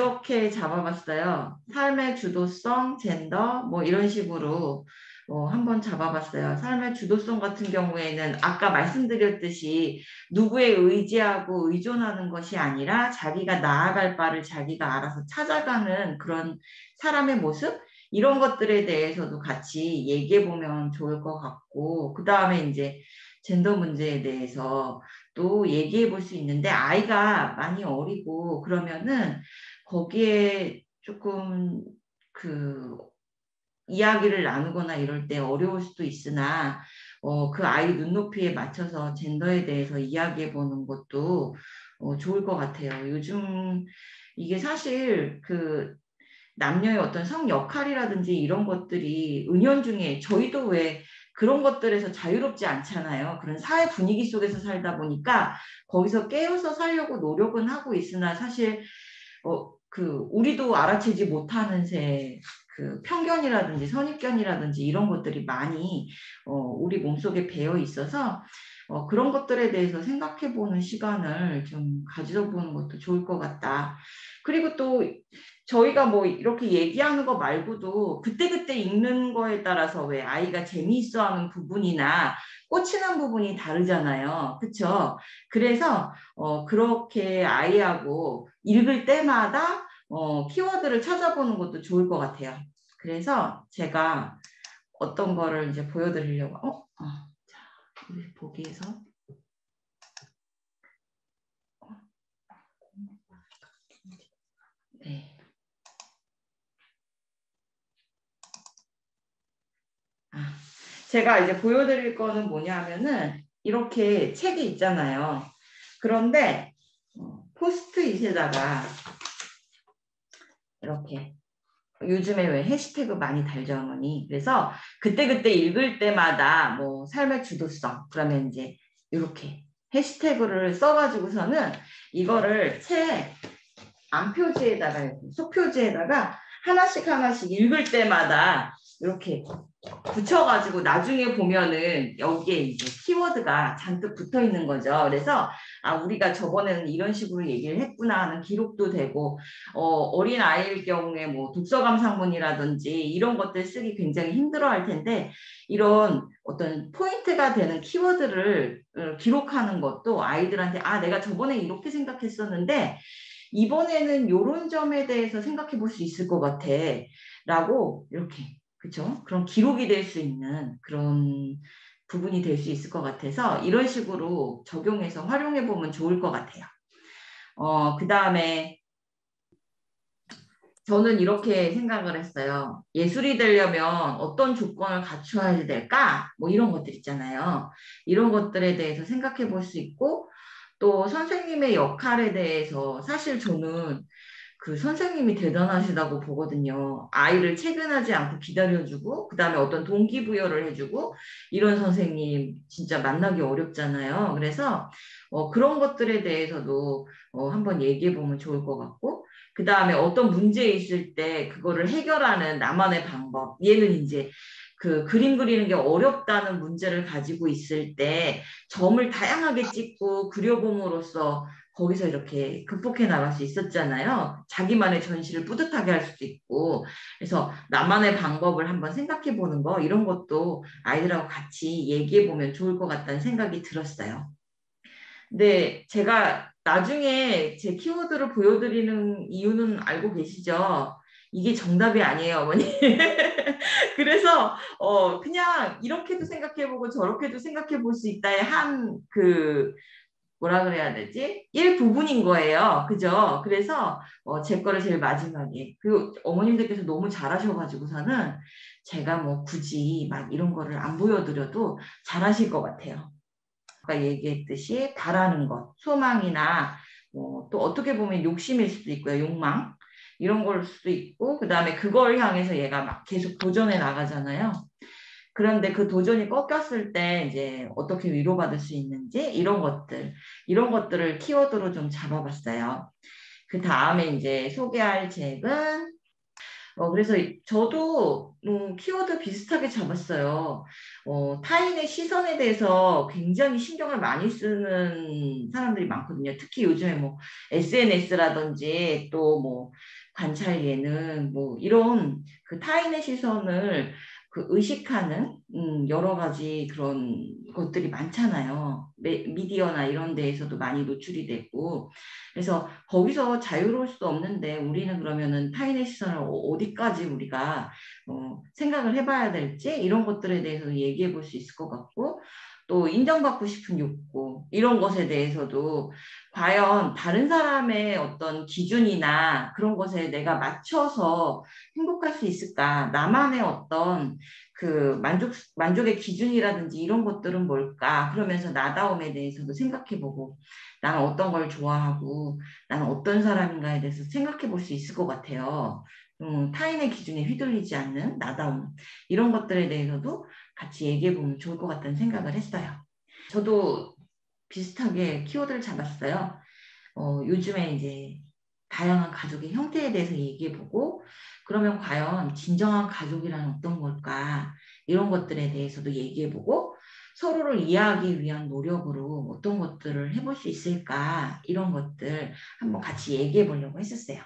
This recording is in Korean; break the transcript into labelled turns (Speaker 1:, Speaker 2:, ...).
Speaker 1: 이렇게 잡아봤어요. 삶의 주도성, 젠더, 뭐 이런 식으로 한번 잡아봤어요. 삶의 주도성 같은 경우에는 아까 말씀드렸듯이 누구에 의지하고 의존하는 것이 아니라 자기가 나아갈 바를 자기가 알아서 찾아가는 그런 사람의 모습? 이런 것들에 대해서도 같이 얘기해 보면 좋을 것 같고, 그 다음에 이제 젠더 문제에 대해서 또 얘기해 볼 수 있는데, 아이가 많이 어리고 그러면은 거기에 조금 그 이야기를 나누거나 이럴 때 어려울 수도 있으나 그 아이 눈높이에 맞춰서 젠더에 대해서 이야기해 보는 것도 좋을 것 같아요. 요즘 이게 사실 그 남녀의 어떤 성 역할이라든지 이런 것들이 은연중에 저희도 왜 그런 것들에서 자유롭지 않잖아요. 그런 사회 분위기 속에서 살다 보니까 거기서 깨어서 살려고 노력은 하고 있으나 사실 우리도 알아채지 못하는 그 편견이라든지 선입견이라든지 이런 것들이 많이 우리 몸속에 배어 있어서 그런 것들에 대해서 생각해보는 시간을 좀 가져보는 것도 좋을 것 같다. 그리고 또 저희가 뭐 이렇게 얘기하는 거 말고도 그때그때 읽는 거에 따라서 왜 아이가 재미있어하는 부분이나 꽂히는 부분이 다르잖아요. 그렇죠? 그래서 그렇게 아이하고 읽을 때마다 키워드를 찾아보는 것도 좋을 것 같아요. 그래서 제가 어떤 거를 이제 보여드리려고 자, 우리 보기에서 네. 제가 이제 보여드릴 거는 뭐냐면은 이렇게 책이 있잖아요. 그런데 포스트잇에다가 이렇게 요즘에 왜 해시태그 많이 달죠, 어머니. 그래서 그때그때 읽을 때마다 뭐 삶의 주도성 그러면 이제 이렇게 해시태그를 써가지고서는 이거를 책 안표지에다가 속표지에다가 하나씩 읽을 때마다 이렇게 붙여가지고 나중에 보면은 여기에 이제 키워드가 잔뜩 붙어 있는 거죠. 그래서 우리가 저번에는 이런 식으로 얘기를 했구나 하는 기록도 되고 어린 아이일 경우에 뭐 독서 감상문이라든지 이런 것들 쓰기 굉장히 힘들어 할 텐데 이런 어떤 포인트가 되는 키워드를 기록하는 것도 아이들한테 내가 저번에 이렇게 생각했었는데 이번에는 이런 점에 대해서 생각해 볼 수 있을 것 같아 라고 이렇게 그렇죠? 그런 기록이 될 수 있는 그런 부분이 될 수 있을 것 같아서 이런 식으로 적용해서 활용해 보면 좋을 것 같아요. 그 다음에 저는 이렇게 생각을 했어요. 예술이 되려면 어떤 조건을 갖추어야 될까? 뭐 이런 것들 있잖아요. 이런 것들에 대해서 생각해 볼 수 있고 또 선생님의 역할에 대해서 사실 저는 그 선생님이 대단하시다고 보거든요. 아이를 체근하지 않고 기다려주고 그다음에 어떤 동기부여를 해주고 이런 선생님 진짜 만나기 어렵잖아요. 그래서 그런 것들에 대해서도 한번 얘기해 보면 좋을 것 같고 그다음에 어떤 문제 있을 때 그거를 해결하는 나만의 방법. 얘는 이제 그 그림 그리는 게 어렵다는 문제를 가지고 있을 때 점을 다양하게 찍고 그려봄으로써 거기서 이렇게 극복해 나갈 수 있었잖아요. 자기만의 전시를 뿌듯하게 할 수도 있고. 그래서 나만의 방법을 한번 생각해 보는 거 이런 것도 아이들하고 같이 얘기해 보면 좋을 것 같다는 생각이 들었어요. 근데 제가 나중에 제 키워드를 보여드리는 이유는 알고 계시죠? 이게 정답이 아니에요, 어머니. 그래서 그냥 이렇게도 생각해보고 저렇게도 생각해 볼 수 있다의 뭐라 그래야 되지? 일부분인 거예요. 그죠? 그래서 제 거를 제일 마지막에 그리고 어머님들께서 너무 잘하셔가지고서는 제가 뭐 굳이 막 이런 거를 안 보여드려도 잘하실 것 같아요. 아까 얘기했듯이 바라는 것, 소망이나 또 어떻게 보면 욕심일 수도 있고요. 욕망 이런 걸 수도 있고 그 다음에 그걸 향해서 얘가 막 계속 도전해 나가잖아요. 그런데 그 도전이 꺾였을 때 이제 어떻게 위로받을 수 있는지 이런 것들을 키워드로 좀 잡아봤어요. 그 다음에 이제 소개할 책은 그래서 저도 키워드 비슷하게 잡았어요. 타인의 시선에 대해서 굉장히 신경을 많이 쓰는 사람들이 많거든요. 특히 요즘에 뭐 SNS라든지 또 뭐 관찰 예능 뭐 이런 그 타인의 시선을 그 의식하는 여러 가지 그런 것들이 많잖아요. 미디어나 이런 데에서도 많이 노출이 되고 그래서 거기서 자유로울 수 없는데 우리는 그러면은 타인의 시선을 어디까지 우리가 생각을 해봐야 될지 이런 것들에 대해서 얘기해 볼 수 있을 것 같고 또 인정받고 싶은 욕구 이런 것에 대해서도 과연 다른 사람의 어떤 기준이나 그런 것에 내가 맞춰서 행복할 수 있을까? 나만의 어떤 그 만족의 기준이라든지 이런 것들은 뭘까? 그러면서 나다움에 대해서도 생각해보고 나는 어떤 걸 좋아하고 나는 어떤 사람인가에 대해서 생각해 볼 수 있을 것 같아요. 타인의 기준에 휘둘리지 않는 나다움 이런 것들에 대해서도 같이 얘기해 보면 좋을 것 같다는 생각을 했어요. 저도 비슷하게 키워드를 잡았어요. 요즘에 이제 다양한 가족의 형태에 대해서 얘기해보고 그러면 과연 진정한 가족이란 어떤 걸까 이런 것들에 대해서도 얘기해보고 서로를 이해하기 위한 노력으로 어떤 것들을 해볼 수 있을까 이런 것들 한번 같이 얘기해 보려고 했었어요.